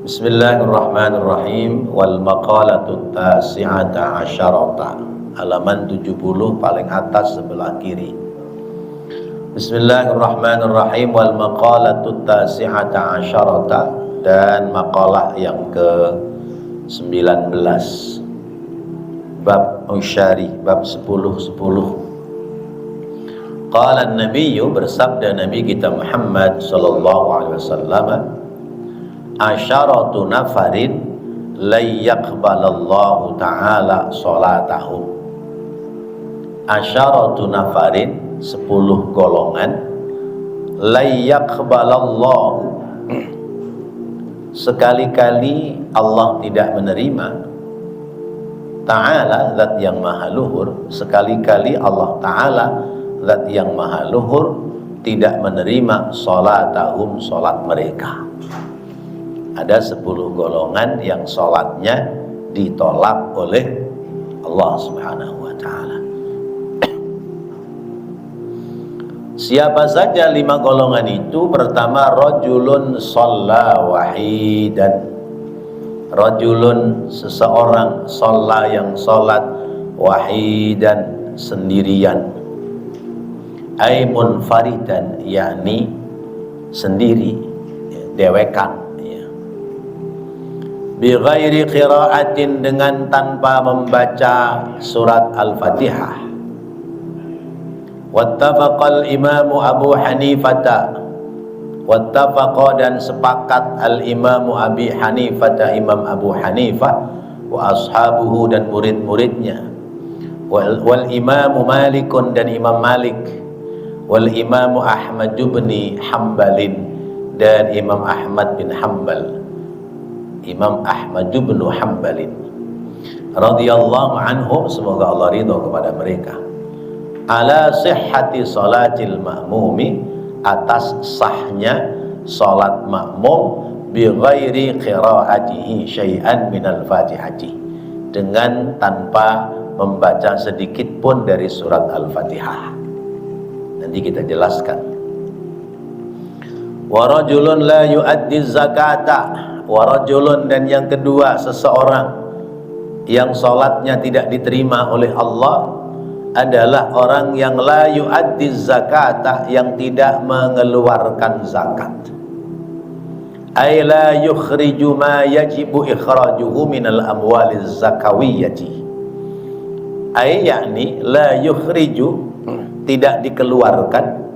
Bismillahirrahmanirrahim. Wal maqalatu tasi'ata asyarata, halaman 70 paling atas sebelah kiri. Bismillahirrahmanirrahim. Wal maqalatu tasi'ata asyarata, dan maqalah yang ke-19, bab usyari, bab 10-10. Qala an-nabiyyu, bersabda Nabi kita Muhammad sallallahu alaihi wasallam, asyaratu nafarin layyaqbalallahu ta'ala sholatahum. Asyaratu nafarin, 10 golongan, layyaqbalallahu, sekali-kali Allah tidak menerima, ta'ala, zat yang maha luhur, sekali-kali Allah ta'ala, zat yang maha luhur, tidak menerima sholatahum, sholat mereka. Ada 10 golongan yang sholatnya ditolak oleh Allah subhanahu wa ta'ala. Siapa saja 5 golongan itu? Pertama, rajulun shalla wahidan. Rajulun, seseorang, shalla yang sholat, wahidan, sendirian. Ay munfaridan, yakni sendiri, dewekan. Bi ghairi qiraatin, dengan tanpa membaca surat Al-Fatihah. Wattafaqal imamu Abu Hanifata, wattafaqa, dan sepakat al-imamu Abi Hanifata, Imam Abu Hanifah, wa ashabuhu, dan murid-muridnya, wal imamu Malikun, dan Imam Malik, wal imamu Ahmad bin Hambalin, dan Imam Ahmad bin Hambal, Imam Ahmad bin Hambalin radhiyallahu anhum, semoga Allah ridha kepada mereka, ala sihhati salatil ma'mumi, atas sahnya salat makmum, bi ghairi qiraatihi syai'an minal fatihati, dengan tanpa membaca sedikit pun dari surat Al-Fatihah. Nanti kita jelaskan. Wa rajulun la yu'addi zakata, warajulun, dan yang kedua, seseorang yang sholatnya tidak diterima oleh Allah adalah orang yang la yu'addi zakata, yang tidak mengeluarkan zakat. Ay la yukhriju ma yajibu ikhrajuhu minal amwaliz zakawiyyati. Ay yakni la yukhriju, tidak dikeluarkan,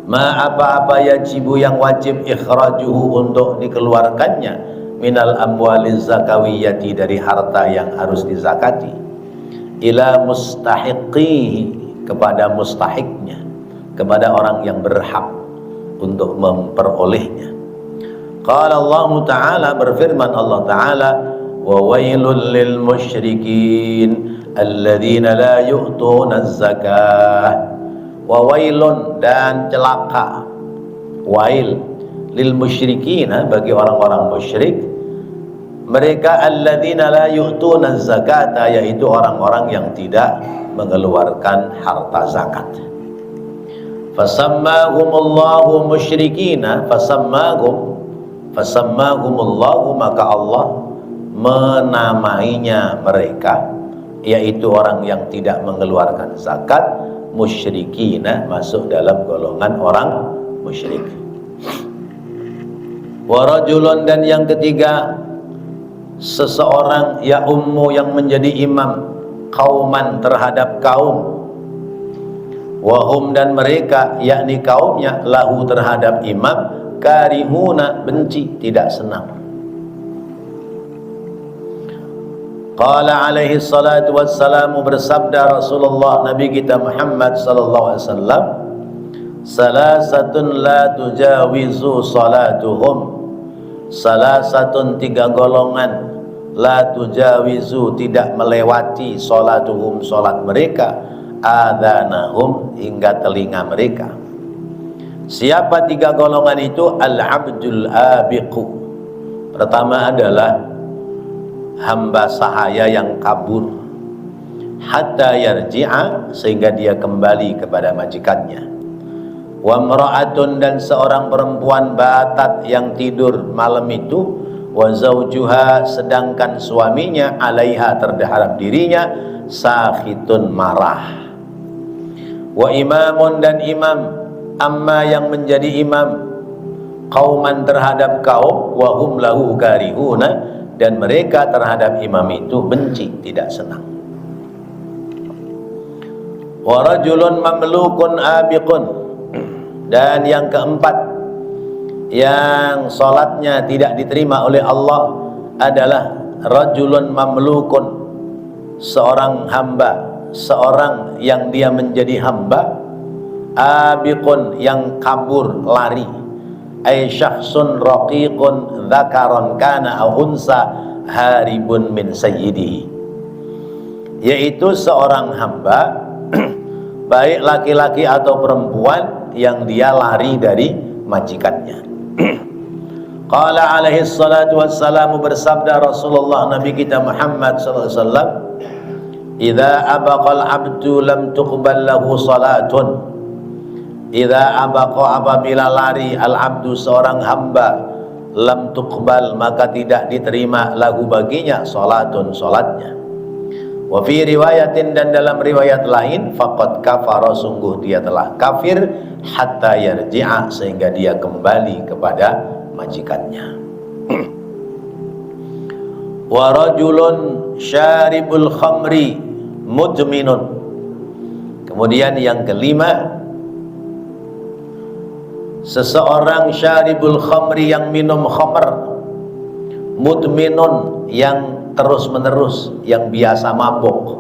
ma apa-apa yajibu, yang wajib, ikhrajuhu, untuk dikeluarkannya, minal amwaliz zakawiyyati, dari harta yang harus dizakati, ila mustahiqihi, kepada mustahiknya, kepada orang yang berhak untuk memperolehnya. Qala Allah Ta'ala, berfirman Allah Ta'ala, wa wailul lil musyrikin alladzina la yu'tuna az-zakah. Wa wailun, dan celaka, wail, lil musyrikina, bagi orang-orang musyrik, mereka alladzina la yu'tuna zakata, yaitu orang-orang yang tidak mengeluarkan harta zakat. Fasammahumullahu musyrikina, fasammahumullahu, maka Allah menamainya mereka, yaitu orang yang tidak mengeluarkan zakat, musyrikina, masuk dalam golongan orang musyrik. Wa rajulun, dan yang ketiga, seseorang ya ummu, yang menjadi imam, kauman, terhadap kaum, wahum, dan mereka, yakni kaumnya, lahu, terhadap imam, karihuna, benci, tidak senang. Qala alaihi salatu wassalamu, bersabda Rasulullah Nabi kita Muhammad sallallahu alaihi wasallam, salasatun la tujawizu salatuhum, salasatun, 3 golongan, la tujawizu, tidak melewati, salatuhum, salat mereka, adhanahum, hingga telinga mereka. Siapa 3 golongan itu? Al-abdul abiqu, pertama adalah hamba sahaya yang kabur, hatta yarji'a, sehingga dia kembali kepada majikannya. wa mra'atun, dan seorang perempuan batat yang tidur malam itu, wa zaujuha, sedangkan suaminya, alaiha, terhadap dirinya, sakhitun, marah, wa imamun, dan imam, amma, yang menjadi imam, qauman, terhadap kaum, wa hum lahu karihuna, dan mereka terhadap imam itu benci, tidak senang. Wa rajulun mamlukun abiqun, dan yang keempat yang salatnya tidak diterima oleh Allah adalah rajulun mamlukun, seorang hamba, seorang yang dia menjadi hamba, abiqun, yang kabur, lari, ay syakhsun raqiqun dzakaran kana aw unsa haribun min sayyidihi, yaitu seorang hamba baik laki-laki atau perempuan yang dia lari dari majikannya. Qala alaihi salatu wassalamu, bersabda Rasulullah Nabi kita Muhammad sallallahu alaihi wasallam, idza abaqal abdu lam tuqbal lahu salatun, idza abaqa, apabila lari, al abdu, seorang hamba, lam tuqbal, maka tidak diterima, lahu, baginya, salatun, salatnya. Wa fi riwayatin, dan dalam riwayat lain, faqad kafara, sungguh dia telah kafir, hatta yarji'a, sehingga dia kembali kepada majikannya. Wa rajulun syaribul khamri mudminun, kemudian yang kelima, seseorang syaribul khamri, yang minum khamr, mudminun, yang terus menerus, yang biasa mabuk.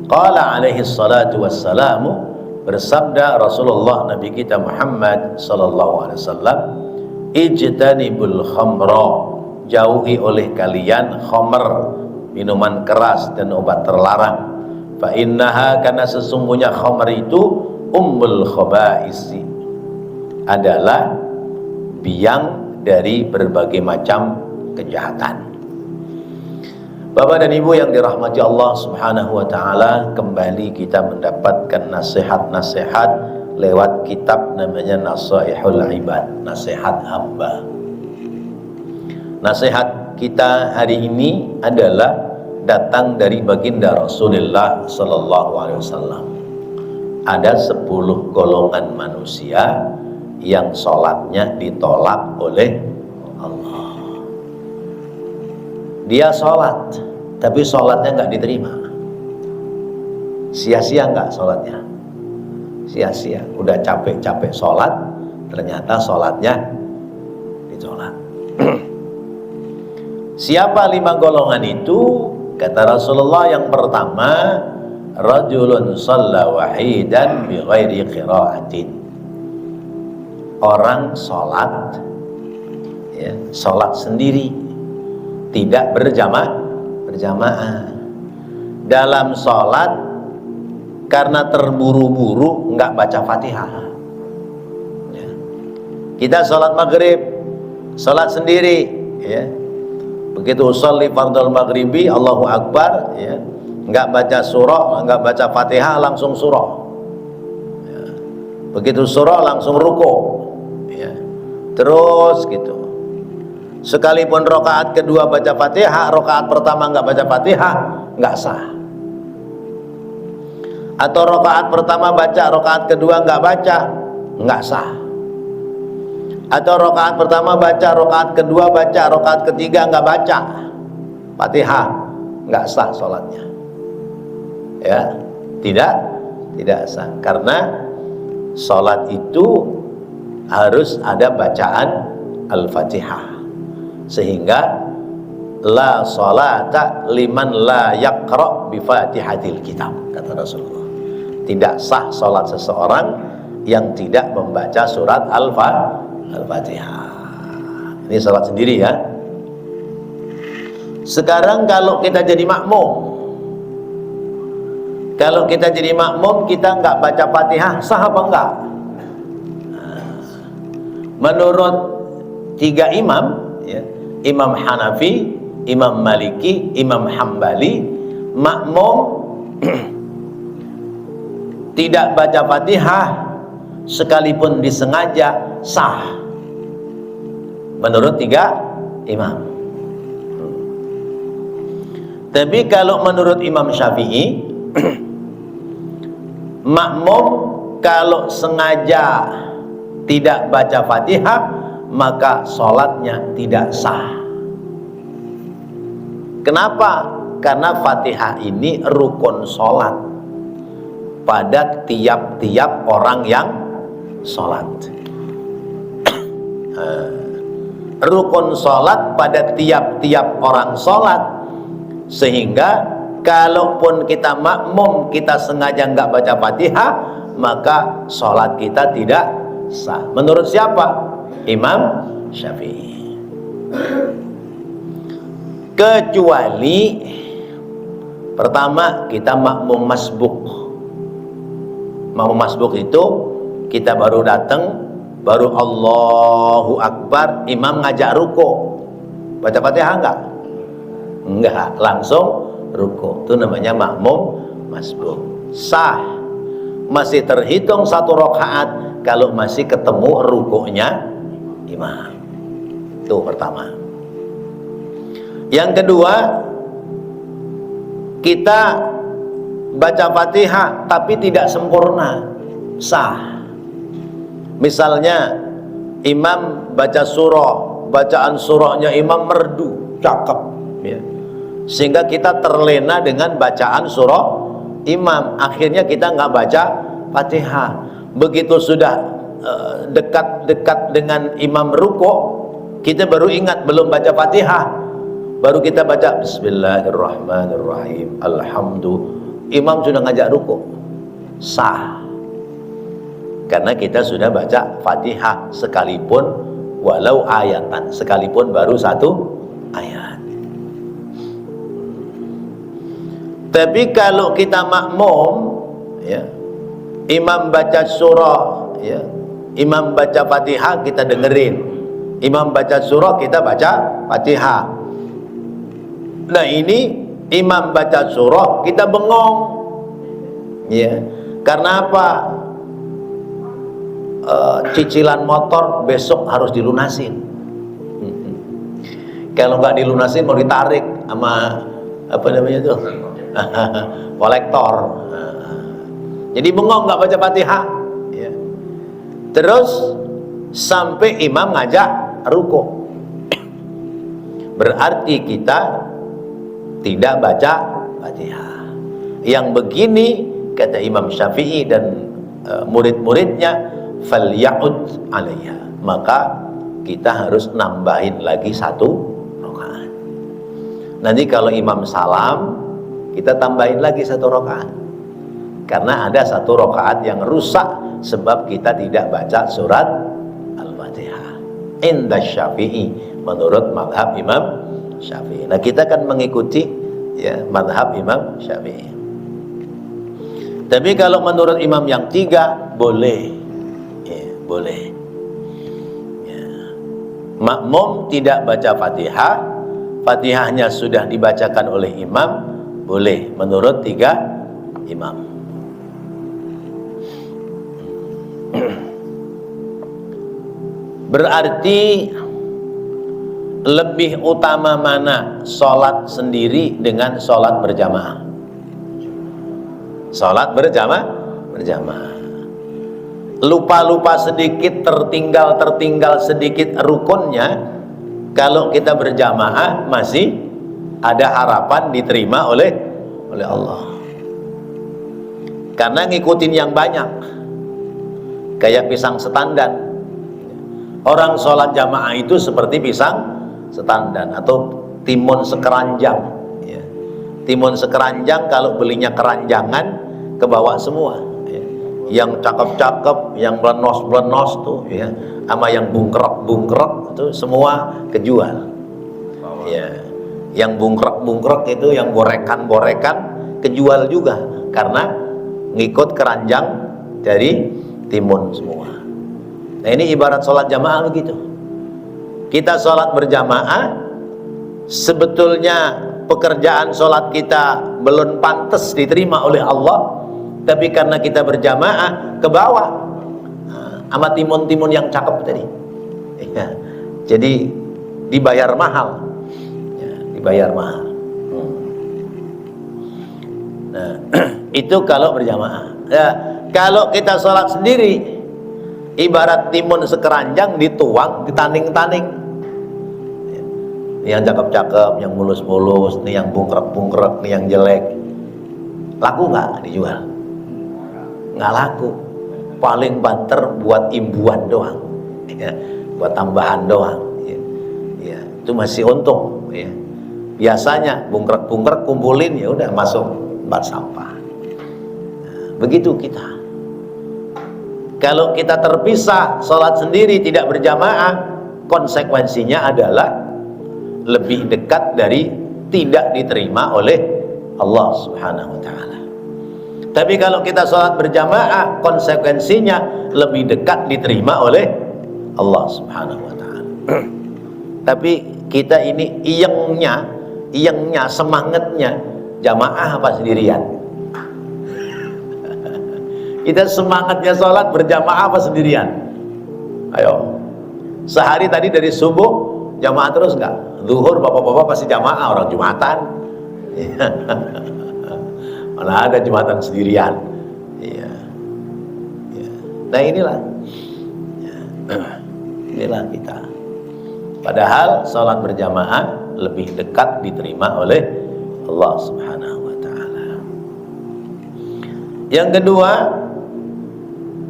Qala alaihi salatu wassalamu, bersabda Rasulullah Nabi kita Muhammad sallallahu alaihi wasallam, ijtanibul khamra, jauhi oleh kalian khamr, minuman keras dan obat terlarang. Fa innaha, karena sesungguhnya khamr itu, ummul khabaisi, adalah biang dari berbagai macam kejahatan. Bapak dan Ibu yang dirahmati Allah Subhanahu wa taala, kembali kita mendapatkan nasihat-nasihat lewat kitab namanya Nasaihul Ibad, nasihat hamba. Nasihat kita hari ini adalah datang dari baginda Rasulullah sallallahu alaihi wasallam. Ada 10 golongan manusia yang sholatnya ditolak oleh Allah. Dia sholat, tapi sholatnya nggak diterima. Sia-sia nggak sholatnya? Sia-sia. Udah capek-capek sholat, ternyata sholatnya ditolak. Siapa 5 golongan itu? Kata Rasulullah, yang pertama, rajulun shalla wahidan bi ghairi qiraatin, orang sholat, ya, sholat sendiri, tidak berjamaah. Dalam sholat, karena terburu-buru nggak baca Fatihah. Ya. Kita sholat maghrib, sholat sendiri, ya. Begitu sholli fardhu maghribi, Allahu Akbar, ya, nggak baca surah, nggak baca Fatihah, langsung surah. Ya. Begitu surah langsung ruku, ya. Terus gitu. Sekalipun rokaat kedua baca Fatihah, rokaat pertama nggak baca Fatihah, nggak sah. Atau rokaat pertama baca, rokaat kedua nggak baca, nggak sah. Atau rokaat pertama baca, rokaat kedua baca, rokaat ketiga nggak baca Fatihah, nggak sah sholatnya. Ya, tidak sah, karena sholat itu harus ada bacaan Al-Fatihah. Sehingga la sholata liman la yaqra bi fatihatil kitab, kata Rasulullah. Tidak sah sholat seseorang yang tidak membaca surat Al-Fatihah. Ini sholat sendiri, ya. Sekarang kalau kita jadi makmum, kita nggak baca Fatihah, sah apa enggak? Menurut 3 imam, ya, Imam Hanafi, Imam Maliki, Imam Hambali, makmum tidak baca Fatihah sekalipun disengaja sah menurut 3 imam. Tapi kalau menurut Imam Syafi'i, makmum kalau sengaja tidak baca Fatihah maka sholatnya tidak sah. Kenapa? Karena Fatihah ini rukun sholat pada tiap-tiap orang yang sholat. Rukun sholat pada tiap-tiap orang sholat, sehingga kalaupun kita makmum kita sengaja nggak baca Fatihah maka sholat kita tidak sah. Menurut siapa? Imam Syafi'i. Kecuali pertama kita makmum masbuk. Makmum masbuk itu kita baru datang, baru Allahu Akbar, imam ngajak ruku, baca Fatihah enggak? Enggak, langsung ruku. Itu namanya makmum masbuk. Sah, masih terhitung 1 rakaat kalau masih ketemu rukuknya imam. Itu pertama. Yang kedua, kita baca Fatihah tapi tidak sempurna, sah. Misalnya imam baca surah, bacaan surahnya imam merdu, cakep ya. Sehingga kita terlena dengan bacaan surah imam, akhirnya kita nggak baca Fatihah. Begitu sudah dekat-dekat dengan imam ruku, kita baru ingat belum baca Fatihah, baru kita baca Bismillahirrahmanirrahim, Alhamdulillah, imam sudah ngajak ruku, sah. Karena kita sudah baca Fatihah sekalipun walau ayatan, sekalipun baru 1 ayat. Tapi kalau kita makmum ya, imam baca surah ya, imam baca Fatihah kita dengerin, imam baca surah kita baca Fatihah. Nah ini imam baca surah kita bengong ya. Karena apa? Cicilan motor besok harus dilunasin. Kalau nggak dilunasin mau ditarik sama apa namanya tuh kolektor. Jadi bengong nggak baca Fatihah ya. Terus sampai imam ngajak ruku, berarti kita tidak baca Fatihah. Yang begini kata Imam Syafi'i dan murid-muridnya, falya'ud alaiha, maka kita harus nambahin lagi 1 rakaat. Nanti kalau imam salam kita tambahin lagi 1 rakaat, karena ada 1 rakaat yang rusak sebab kita tidak baca surat Al-Fatihah. Inda Syafi'i, menurut madhab Imam Syafi'i. Nah kita kan mengikuti ya madhab Imam Syafi'i. Tapi kalau menurut imam yang 3 boleh. Boleh ya. Makmum tidak baca Fatihah, Fatihahnya sudah dibacakan oleh imam, boleh menurut 3 imam. Berarti lebih utama mana sholat sendiri dengan sholat berjamaah? Sholat berjamaah. Lupa-lupa sedikit, tertinggal sedikit rukunnya, kalau kita berjamaah masih ada harapan diterima oleh Allah. Karena ngikutin yang banyak, kayak pisang setandan. Orang sholat jamaah itu seperti pisang setandan atau timun sekeranjang ya. Timun sekeranjang kalau belinya keranjangan kebawa semua ya. Yang cakep-cakep, yang blenos-blenos tuh ya, sama yang bungkrek-bungkrek itu semua kejual ya. Yang bungkrek-bungkrek itu, yang gorekan-gorekan kejual juga, karena ngikut keranjang dari timun semua. Nah ini ibarat sholat jamaah begitu. Kita sholat berjamaah, sebetulnya pekerjaan sholat kita belum pantas diterima oleh Allah, tapi karena kita berjamaah ke bawah, sama timun-timun yang cakep tadi. Ya. Jadi dibayar mahal, ya, dibayar mahal. Nah, itu kalau berjamaah. Ya, kalau kita sholat sendiri, ibarat timun sekeranjang dituang, ditanding-tanding. Ya. Yang cakep-cakep, yang mulus-mulus, nih yang bungkrek-bungkrek, nih yang jelek. Laku nggak dijual? Nggak laku. Paling banter buat imbuhan doang, ya, buat tambahan doang. Ya. Ya, itu masih untung. Ya. Biasanya bungkrek-bungkrek kumpulin, ya udah masuk tempat sampah. Nah, begitu kita. Kalau kita terpisah, sholat sendiri tidak berjamaah, konsekuensinya adalah lebih dekat dari tidak diterima oleh Allah Subhanahu wa ta'ala. Tapi kalau kita sholat berjamaah, konsekuensinya lebih dekat diterima oleh Allah Subhanahu wa ta'ala. Tapi kita ini iyengnya, semangatnya jamaah apa sendirian? Kita semangatnya sholat berjamaah apa sendirian? Ayo, sehari tadi dari subuh jamaah terus nggak? Zuhur bapak-bapak pasti jamaah, orang Jumatan. Mana ada Jumatan sendirian? Ya. Ya. Nah inilah, ya. Inilah kita. Padahal sholat berjamaah lebih dekat diterima oleh Allah Subhanahu wa ta'ala. Yang kedua,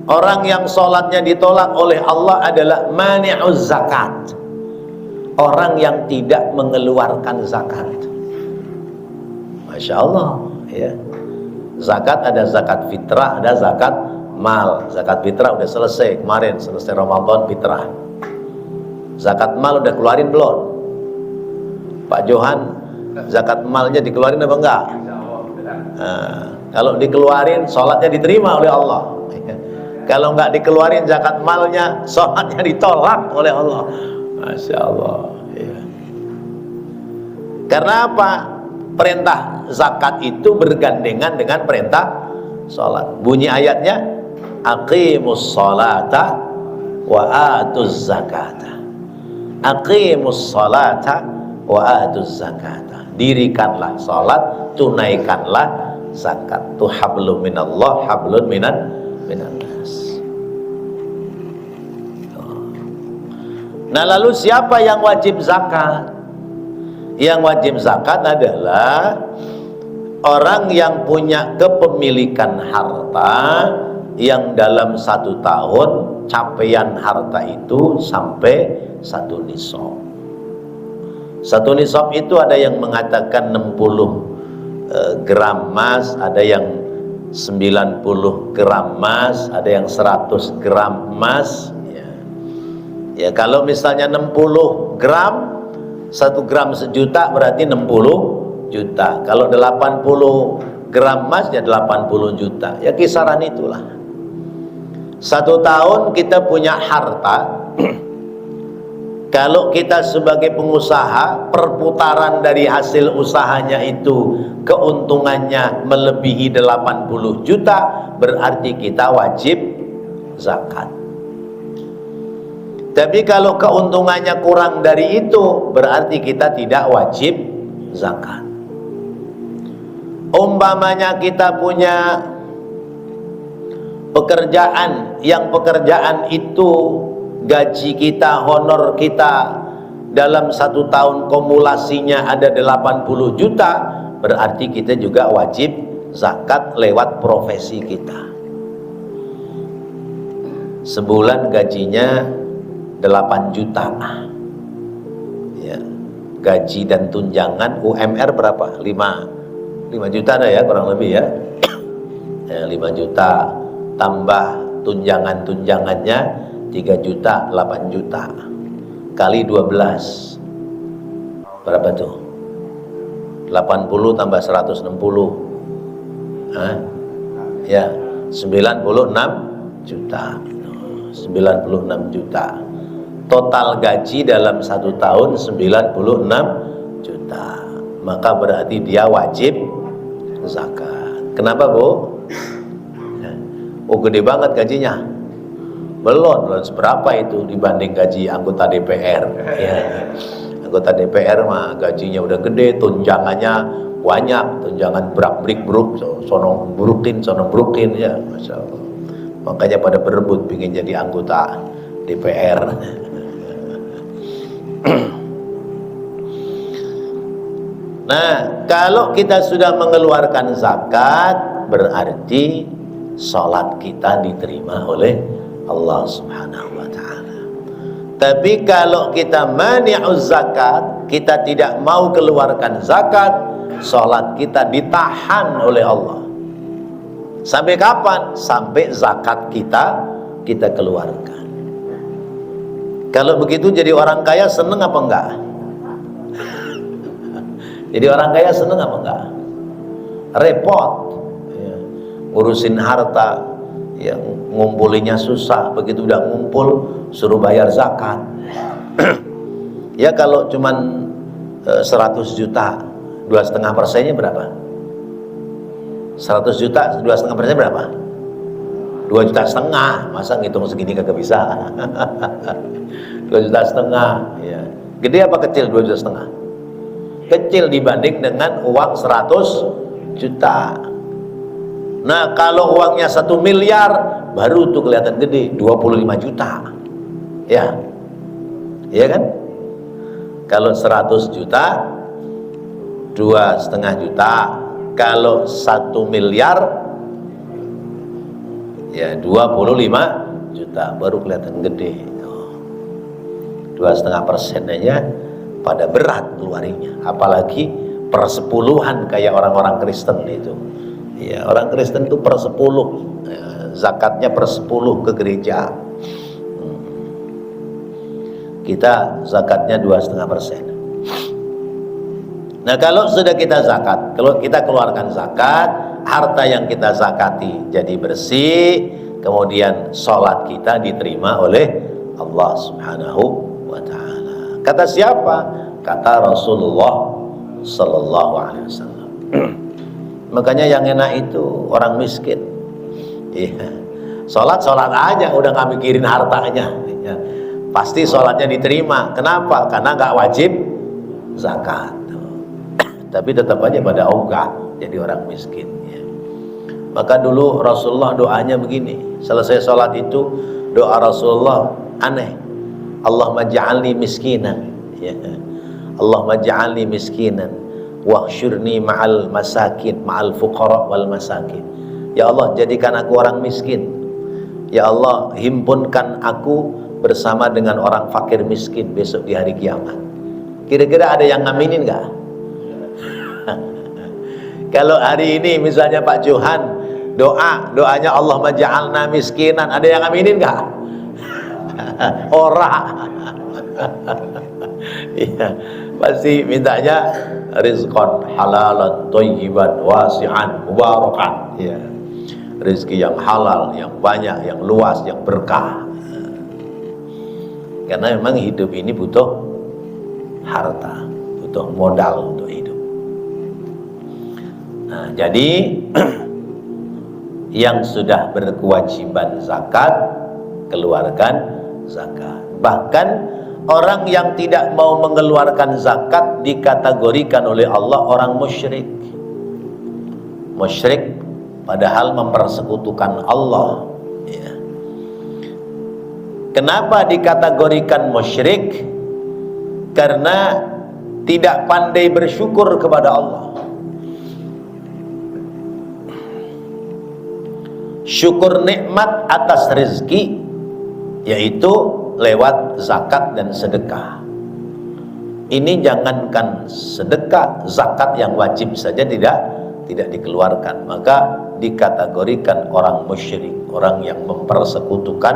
orang yang sholatnya ditolak oleh Allah adalah mani'uz zakat, orang yang tidak mengeluarkan zakat. Masya Allah, ya. Zakat ada zakat fitrah, ada zakat mal. Zakat fitrah udah selesai kemarin, selesai Ramadan fitrah. Zakat mal udah keluarin belum? Pak Johan, zakat malnya dikeluarin apa enggak? Nah, kalau dikeluarin, sholatnya diterima oleh Allah. Kalau enggak dikeluarin zakat malnya, sholatnya ditolak oleh Allah. Masya Allah, ya. Karena apa? Perintah zakat itu bergandengan dengan perintah sholat. Bunyi ayatnya, aqimus sholata wa atuz zakata. Aqimus sholata wa atuz zakata. Dirikanlah sholat, tunaikanlah zakat. Tu hablum minallah, hablun minan nas. Nah, lalu siapa yang wajib zakat? Yang wajib zakat adalah orang yang punya kepemilikan harta yang dalam 1 tahun capaian harta itu sampai 1 nisab. 1 nisab itu ada yang mengatakan 60 gram emas, ada yang 90 gram emas, ada yang 100 gram emas. Ya, kalau misalnya 60 gram, 1 gram sejuta berarti 60 juta. Kalau 80 gram emas ya 80 juta. Ya kisaran itulah. 1 tahun kita punya harta. Kalau kita sebagai pengusaha, perputaran dari hasil usahanya itu keuntungannya melebihi 80 juta, berarti kita wajib zakat. Tapi kalau keuntungannya kurang dari itu, berarti kita tidak wajib zakat. Umpamanya kita punya pekerjaan, yang pekerjaan itu gaji kita, honor kita dalam 1 tahun kumulasinya ada 80 juta, berarti kita juga wajib zakat lewat profesi kita. Sebulan gajinya 8 juta. Ya. Gaji dan tunjangan UMR berapa? 5 juta ada ya, kurang lebih ya. Ya 5 juta tambah tunjangannya 3 juta, 8 juta kali 12 berapa tuh? 80 tambah 160, ya 96 juta. 96 juta total gaji dalam 1 tahun, 96 juta. Maka berarti dia wajib zakat. Kenapa, Bu? Oh, gede banget gajinya. belum seberapa itu dibanding gaji anggota DPR. Ya. Anggota DPR mah gajinya udah gede, tunjangannya banyak, tunjangan brak-brik-bruk, sono brukin ya, Masya Allah. Makanya pada berebut ingin jadi anggota DPR. Nah, kalau kita sudah mengeluarkan zakat, berarti sholat kita diterima oleh Allah Subhanahu wa ta'ala. Tapi kalau kita mani'uz zakat, kita tidak mau keluarkan zakat, sholat kita ditahan oleh Allah. Sampai kapan? Sampai zakat kita keluarkan. Kalau begitu jadi orang kaya seneng apa enggak? Jadi orang kaya seneng apa enggak? Repot ya. Ngurusin harta yang ngumpulinya susah, begitu udah ngumpul suruh bayar zakat. Ya kalau cuman 100 juta 2,5%-nya berapa? 100 juta 2,5%-nya berapa? 2,5 juta, masa ngitung segini kagak bisa. 2,5 juta ya. Gede apa kecil 2,5 juta? Kecil dibanding dengan uang 100 juta. Nah kalau uangnya 1 miliar baru tuh kelihatan gede, 25 juta ya, iya kan? Kalau 100 juta 2,5 juta, kalau 1 miliar ya 25 juta baru kelihatan gede. 2,5% aja pada berat keluarinya, apalagi persepuluhan kayak orang-orang Kristen itu. Ya, orang Kristen itu persepuluh, ya, zakatnya persepuluh ke gereja. Kita zakatnya 2,5%. Nah kalau sudah kita zakat, kalau kita keluarkan zakat, harta yang kita zakati jadi bersih, kemudian sholat kita diterima oleh Allah Subhanahu wa ta'ala. Kata siapa? Kata Rasulullah Sallallahu Alaihi Wasallam. Makanya yang enak itu orang miskin. Iya. Sholat aja, udah nggak mikirin hartanya. Ya. Pasti sholatnya diterima. Kenapa? Karena nggak wajib zakat. Tapi tetap aja pada ogah jadi orang miskin. Ya. Maka dulu Rasulullah doanya begini. Selesai sholat itu doa Rasulullah aneh. Allahumma ja'alni miskinan. Ya. Allahumma ja'alni miskinan wahsyurni ma'al masakin, ma'al fuqara wal masakin. Ya Allah, jadikan aku orang miskin. Ya Allah, himpunkan aku bersama dengan orang fakir miskin besok di hari kiamat. Kira-kira ada yang ngaminin nggak? Kalau hari ini misalnya Pak Johan doanya Allahumma ja'alna miskinan, ada yang ngaminin nggak? Ora. Iya, pasti mintanya rizqan halalan thayyiban wasi'an mubarakan. Ya. Rezeki yang halal, yang banyak, yang luas, yang berkah. Karena memang hidup ini butuh harta, butuh modal untuk hidup. Nah, jadi yang sudah berkewajiban zakat, keluarkan zakat. Bahkan orang yang tidak mau mengeluarkan zakat dikategorikan oleh Allah orang musyrik. Musyrik padahal mempersekutukan Allah. Ya. Kenapa dikategorikan musyrik? Karena tidak pandai bersyukur kepada Allah. Syukur nikmat atas rezeki, yaitu lewat zakat dan sedekah. Ini jangankan sedekah, zakat yang wajib saja tidak dikeluarkan, maka dikategorikan orang musyrik, orang yang mempersekutukan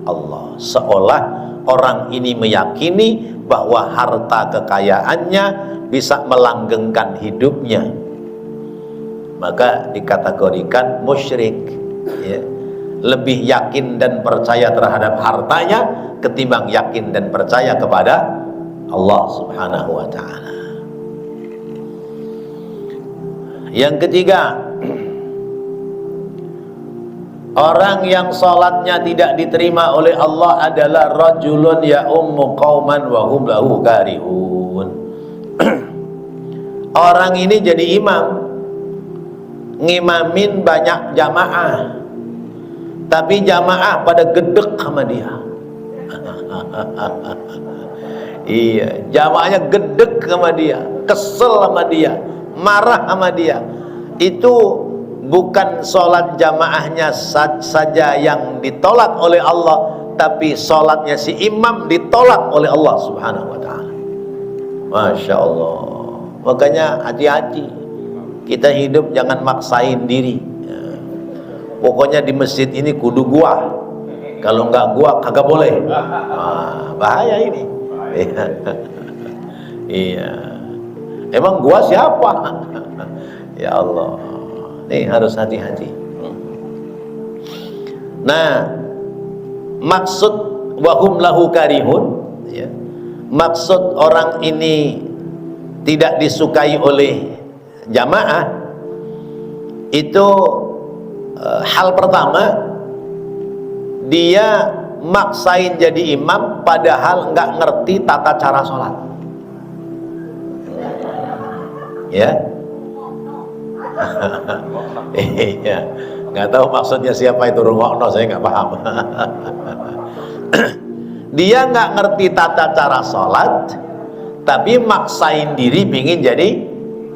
Allah. Seolah orang ini meyakini bahwa harta kekayaannya bisa melanggengkan hidupnya, maka dikategorikan musyrik. Ya. Lebih yakin dan percaya terhadap hartanya ketimbang yakin dan percaya kepada Allah Subhanahu wa ta'ala. Yang ketiga, Orang yang sholatnya tidak diterima oleh Allah adalah rajulun ya'ummu qauman wa hum lahu karihun. Orang ini jadi imam, ngimamin banyak jamaah, tapi jamaah pada gedek sama dia. Iya, jamaahnya gedek sama dia, kesel sama dia, marah sama dia. Itu bukan sholat jamaahnya saja yang ditolak oleh Allah, tapi sholatnya si imam ditolak oleh Allah Subhanahu wa ta'ala. Masya Allah. Makanya hati-hati, kita hidup jangan maksain diri. Pokoknya di masjid ini kudu gua, kalau enggak gua kagak boleh. Bahaya ini. Iya. Emang gua siapa? Ya Allah, ini harus hati-hati. Nah, maksud wahum lahu karihun, ya, maksud orang ini tidak disukai oleh jamaah itu, hal pertama, dia maksain jadi imam padahal nggak ngerti tata cara sholat. Ya. Iya, nggak tahu maksudnya siapa itu rungokno, saya nggak paham. Dia nggak ngerti tata cara sholat, tapi maksain diri pingin jadi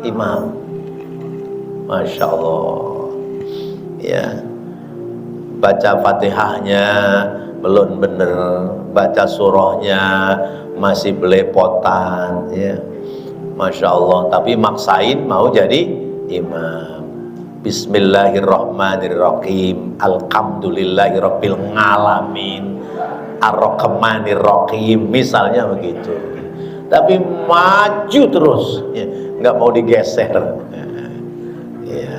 imam. Masya Allah. Ya, baca fatihahnya belum bener, baca surahnya masih belepotan, ya. Masya Allah, tapi maksain mau jadi imam. Bismillahirrahmanirrahim, alhamdulillahirabbil alamin, ar-rahmanirrahim, misalnya begitu. Tapi maju terus, ya, nggak mau digeser. Ya.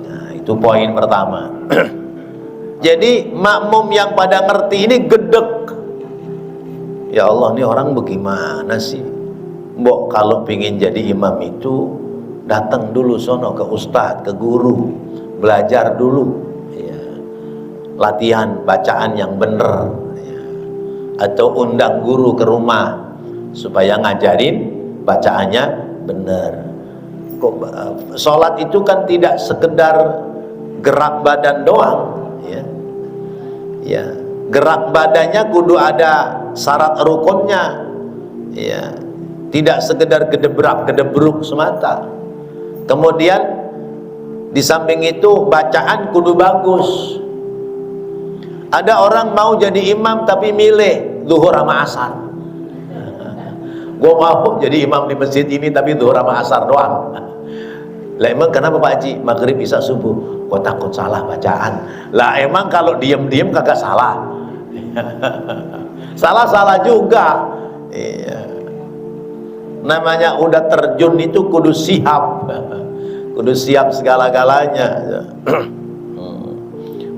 Nah, itu poin pertama. Jadi makmum yang pada ngerti ini gedek. Ya Allah, ini orang bagaimana sih? Mbok kalau pingin jadi imam itu datang dulu sono ke ustadz, ke guru, belajar dulu, ya. Latihan bacaan yang bener, ya. Atau undang guru ke rumah supaya ngajarin bacaannya bener. Kok sholat itu kan tidak sekedar gerak badan doang, ya. Ya, gerak badannya kudu ada syarat rukunnya, ya. Tidak sekedar gedebrak-gedebruk semata. Kemudian di samping itu bacaan kudu bagus. Ada orang mau jadi imam tapi milih zuhur sama asar. Gue mau jadi imam di masjid ini tapi zuhur sama asar doang. Lah emang kenapa Pak Haji? Maghrib isya subuh. Gue takut salah bacaan. Lah emang kalau diem-diem kagak salah. Salah-salah juga. Iya. Namanya udah terjun itu kudu siap. Kudu siap segala-galanya.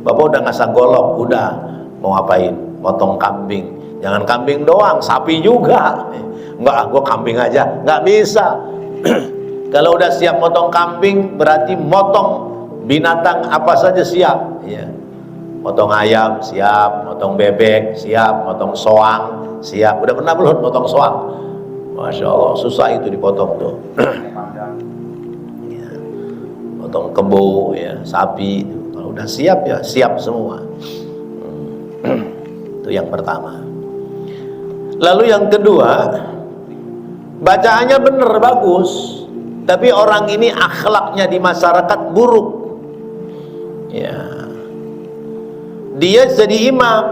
Bapak udah ngasah golok, udah mau ngapain? Motong kambing. Jangan kambing doang, sapi juga. Enggak, gua kambing aja. Nggak bisa. Kalau udah siap motong kambing, berarti motong binatang apa saja siap. Ya. Motong ayam siap, motong bebek siap, motong soang siap. Udah pernah belum motong soang? Masya Allah, susah itu dipotong tuh. Ya. Potong kebo, ya, sapi. Kalau udah siap ya siap semua. Itu yang pertama. Lalu yang kedua, bacaannya bener bagus, tapi orang ini akhlaknya di masyarakat buruk. Ya. Dia jadi imam,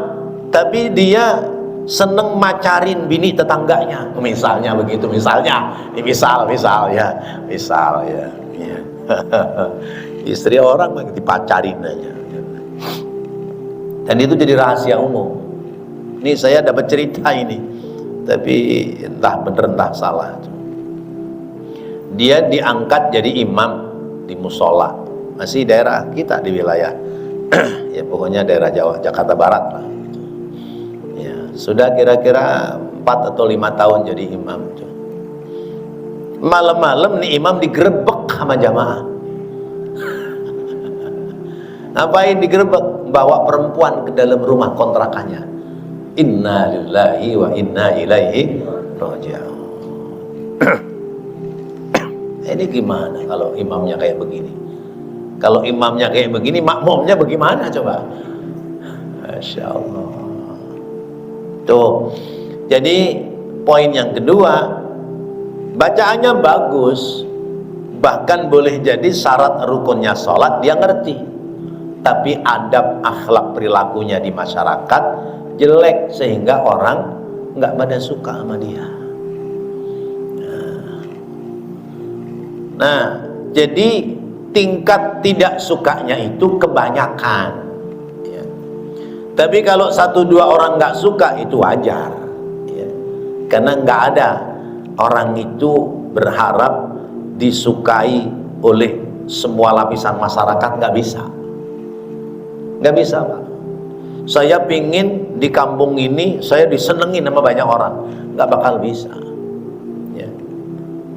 tapi dia seneng macarin bini tetangganya, misalnya begitu, misalnya, ini misal ya, ya. Istri orang dipacarin aja, dan itu jadi rahasia umum. Ini saya dapat cerita ini, tapi entah bener entah salah. Dia diangkat jadi imam di musola, masih daerah kita di wilayah, ya pokoknya daerah Jawa, Jakarta Barat lah. Sudah kira-kira 4 atau 5 tahun jadi imam. Malam-malam nih imam digerebek sama jamaah. Ngapain digerebek? Bawa perempuan ke dalam rumah kontrakannya. Inna lillahi wa inna ilaihi raji'un. Ini gimana kalau imamnya kayak begini? Kalau imamnya kayak begini, makmumnya bagaimana coba? Masya Allah. Tuh. Jadi poin yang kedua, bacaannya bagus, bahkan boleh jadi syarat rukunnya sholat dia ngerti, tapi adab akhlak perilakunya di masyarakat jelek sehingga orang nggak pada suka sama dia. Nah, jadi tingkat tidak sukanya itu kebanyakan. Ya. Tapi kalau 1-2 orang nggak suka itu wajar. Ya. Karena nggak ada orang itu berharap disukai oleh semua lapisan masyarakat, nggak bisa. Nggak bisa, Pak. Saya pingin di kampung ini saya disenengin sama banyak orang, nggak bakal bisa. Ya.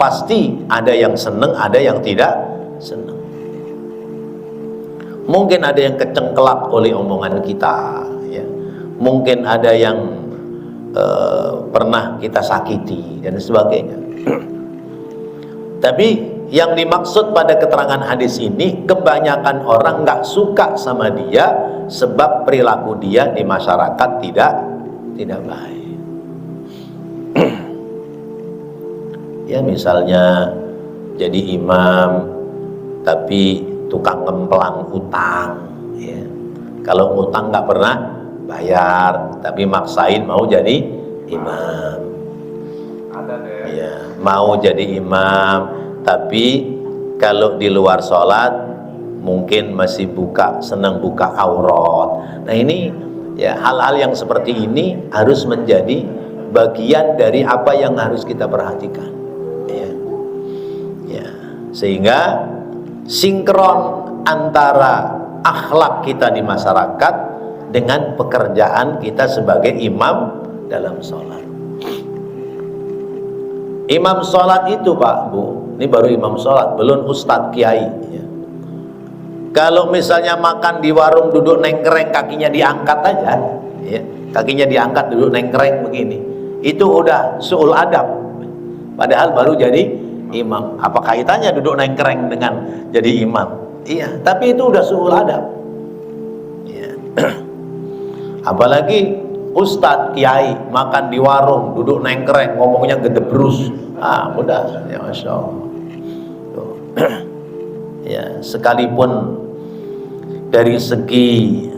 Pasti ada yang seneng, ada yang tidak seneng. Mungkin ada yang kecengkelap oleh omongan kita, ya. Mungkin ada yang pernah kita sakiti dan sebagainya. Tapi yang dimaksud pada keterangan hadis ini, kebanyakan orang nggak suka sama dia sebab perilaku dia di masyarakat tidak baik. Ya misalnya jadi imam tapi tukang ngemplang utang, ya. Kalau utang nggak pernah bayar tapi maksain mau jadi imam. Ada deh. Ya, mau jadi imam tapi kalau di luar sholat mungkin masih senang buka aurat. Nah ini ya, hal-hal yang seperti ini harus menjadi bagian dari apa yang harus kita perhatikan. Sehingga sinkron antara akhlak kita di masyarakat dengan pekerjaan kita sebagai imam dalam sholat. Imam sholat itu Pak, Bu, ini baru imam sholat, belum ustadz kiai, ya. Kalau misalnya makan di warung duduk nengkreng, kakinya diangkat aja, ya. Kakinya diangkat duduk nengkreng begini, itu udah su'ul adab, padahal baru jadi imam. Apa kaitannya duduk nengkreng dengan jadi imam? Iya, tapi itu udah su'ul adab, ya. Apalagi ustadz kiai makan di warung duduk nengkreng ngomongnya gedebrus, udah ya Masya Allah. Ya, sekalipun dari segi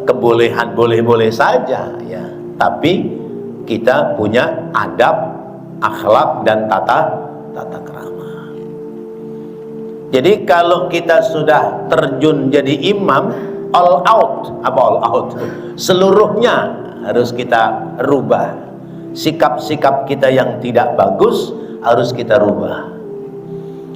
kebolehan boleh-boleh saja, ya, tapi kita punya adab, akhlak dan tata krama. Jadi kalau kita sudah terjun jadi imam, all out, apa all out? Seluruhnya harus kita rubah. Sikap-sikap kita yang tidak bagus harus kita rubah.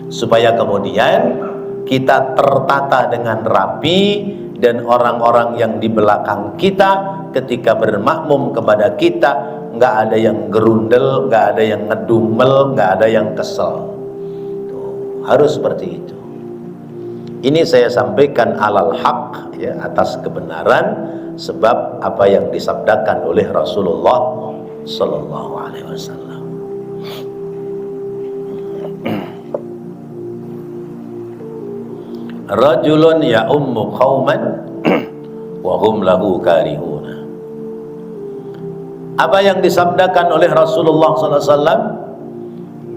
Supaya kemudian kita tertata dengan rapi dan orang-orang yang di belakang kita ketika bermakmum kepada kita nggak ada yang gerundel, nggak ada yang ngedumel, nggak ada yang kesel. Tuh, harus seperti itu. Ini saya sampaikan alal haq, ya, atas kebenaran, sebab apa yang disabdakan oleh Rasulullah Sallallahu Alaihi Wasallam. Rajulun ya ummu qauman wa hum lahu karihuna. Apa yang disabdakan oleh Rasulullah SAW,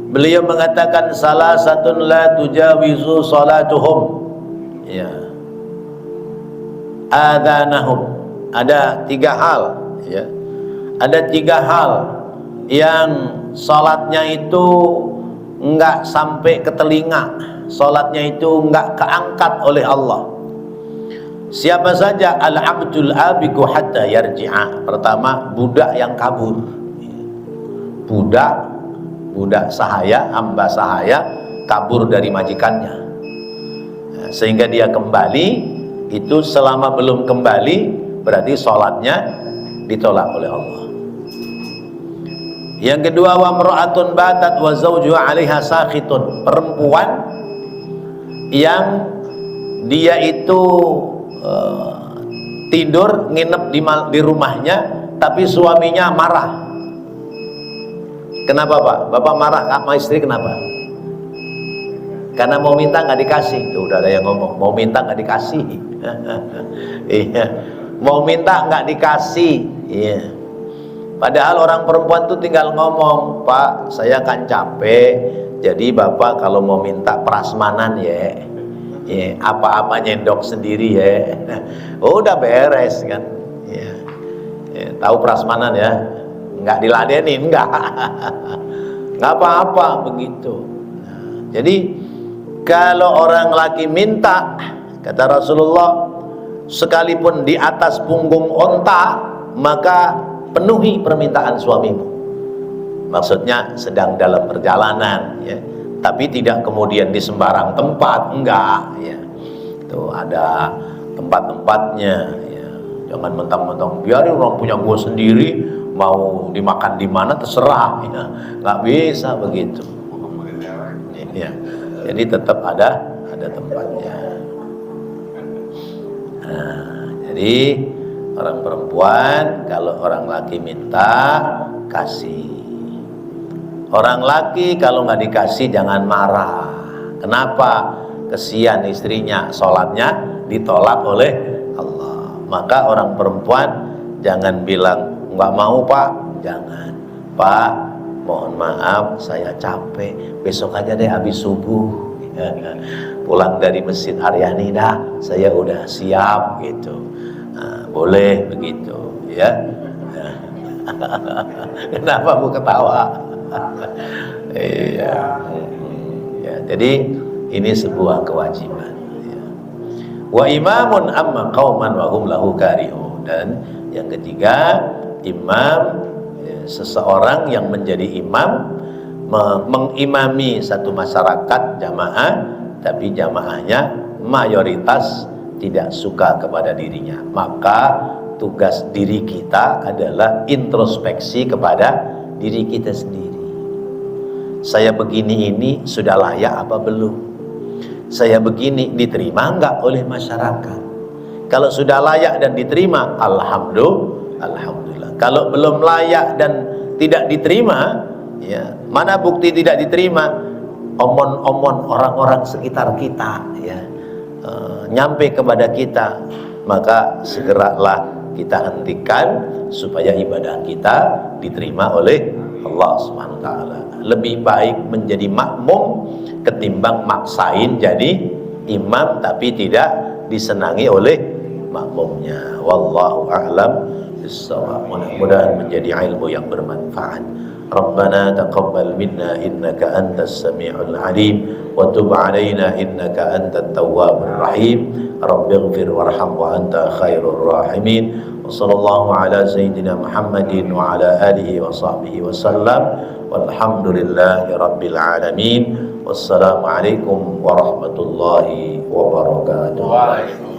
beliau mengatakan salah satun la tujawizu salatuhum, ya, adhanahum. Ada 3 hal, ya, ada 3 hal yang salatnya itu enggak sampai ke telinga, salatnya itu enggak keangkat oleh Allah. Siapa saja? Al-abdul abiku hatta yarji'a. Pertama, budak yang kabur. Budak sahaya, hamba sahaya kabur dari majikannya, sehingga dia kembali. Itu selama belum kembali berarti sholatnya ditolak oleh Allah. Yang kedua, wa mra'atun batat wa zawjuha 'alaiha sakhitun. Perempuan yang dia itu tidur nginep di rumahnya, tapi suaminya marah. Kenapa Pak? Bapak marah sama istri kenapa? Karena mau minta nggak dikasih. Tuh, udah ada yang ngomong mau minta nggak dikasih. Iya, mau minta nggak dikasih. Iya. Padahal orang perempuan tuh tinggal ngomong, Pak, saya kan capek, jadi Bapak kalau mau minta prasmanan ya, apa-apa nyendok sendiri ya. Udah beres kan. Ya. Tahu prasmanan ya? Nggak diladenin, nggak apa-apa begitu. Nah, jadi kalau orang laki minta, kata Rasulullah, sekalipun di atas punggung onta, maka penuhi permintaan suamimu. Maksudnya sedang dalam perjalanan ya, tapi tidak kemudian di sembarang tempat, enggak ya. Itu ada tempat-tempatnya ya. Jangan mentang-mentang biarin orang punya gua sendiri, mau dimakan di mana terserah ya. Nggak bisa begitu ya. Jadi tetap ada tempatnya. Nah, jadi orang perempuan kalau orang laki minta kasih. Orang laki kalau nggak dikasih jangan marah. Kenapa? Kesian istrinya, sholatnya ditolak oleh Allah. Maka orang perempuan jangan bilang nggak mau Pak, jangan. Pak, mohon maaf saya capek, besok aja deh habis subuh. Pulang dari Masjid Aryani dah, saya udah siap gitu. Nah, boleh begitu ya. Kenapa Bu ketawa? Iya. Ya, jadi ini sebuah kewajiban ya. Wa imamun amma qauman wa hum lahu karihun. Dan yang ketiga, imam ya, seseorang yang menjadi imam mengimami satu masyarakat jamaah, tapi jamaahnya mayoritas tidak suka kepada dirinya. Maka tugas diri kita adalah introspeksi kepada diri kita sendiri. Saya begini ini sudah layak apa belum? Saya begini diterima enggak oleh masyarakat? Kalau sudah layak dan diterima, alhamdulillah. Kalau belum layak dan tidak diterima, ya, mana bukti tidak diterima? Omon-omon orang-orang sekitar kita ya, nyampe kepada kita, maka segeralah kita hentikan supaya ibadah kita diterima oleh Allah Subhanahu wa taala. Lebih baik menjadi makmum ketimbang maksain jadi imam tapi tidak disenangi oleh makmumnya. Wallahu a'lam bissawab. Mudah-mudahan menjadi ilmu yang bermanfaat. Rabbana taqabbal minna innaka antas sami'ul alim wa tub 'alaina innaka antat tawwabur rahim. Rabbighfir warham wa anta khairur rahimin. Wa sallallahu ala sayyidina Muhammadin wa ala alihi wa sahbihi wa sallam. Walhamdulillahi rabbil alamin. Wassalamu alaikum warahmatullahi wabarakatuh.